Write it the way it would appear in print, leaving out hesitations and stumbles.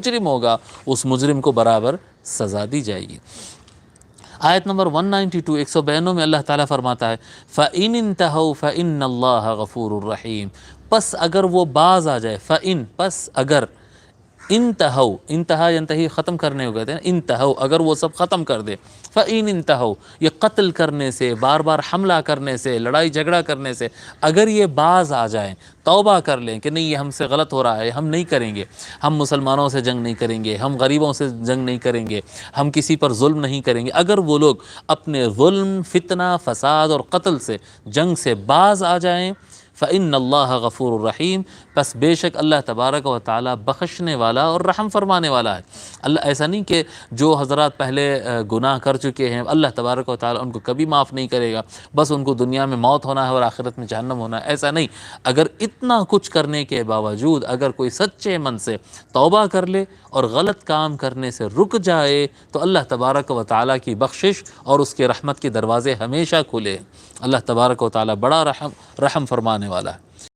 مجرم ہوگا اس مجرم کو برابر سزا دی جائے گی۔ آیت نمبر 192 192 میں اللہ تعالیٰ فرماتا ہے فَإِنِ انْتَهَوْا فَإِنَّ اللَّهَ غَفُورٌ رَحِيمٌ، پس اگر وہ باز آ جائے، فَإِن پس اگر، انتہو انتہا ینتہی ختم کرنے ہو گئے تھے، انتہو اگر وہ سب ختم کر دے، فَإِنِ انتہو یہ قتل کرنے سے، بار بار حملہ کرنے سے، لڑائی جھگڑا کرنے سے اگر یہ باز آ جائیں، توبہ کر لیں کہ نہیں یہ ہم سے غلط ہو رہا ہے، ہم نہیں کریں گے، ہم مسلمانوں سے جنگ نہیں کریں گے، ہم غریبوں سے جنگ نہیں کریں گے، ہم کسی پر ظلم نہیں کریں گے، اگر وہ لوگ اپنے ظلم، فتنہ، فساد اور قتل سے، جنگ سے باز آ جائیں، فَإِنَّ اللَّهَ غَفُورٌ رَحِيمٌ، پس بے شک اللہ تبارک و تعالی بخشنے والا اور رحم فرمانے والا ہے۔ اللہ ایسا نہیں کہ جو حضرات پہلے گناہ کر چکے ہیں اللہ تبارک و تعالی ان کو کبھی معاف نہیں کرے گا، بس ان کو دنیا میں موت ہونا ہے اور آخرت میں جہنم ہونا ہے، ایسا نہیں۔ اگر اتنا کچھ کرنے کے باوجود اگر کوئی سچے من سے توبہ کر لے اور غلط کام کرنے سے رک جائے تو اللہ تبارک و تعالی کی بخشش اور اس کے رحمت کے دروازے ہمیشہ کھلے۔ اللہ تبارک و تعالی بڑا رحم فرمانے والا ہے۔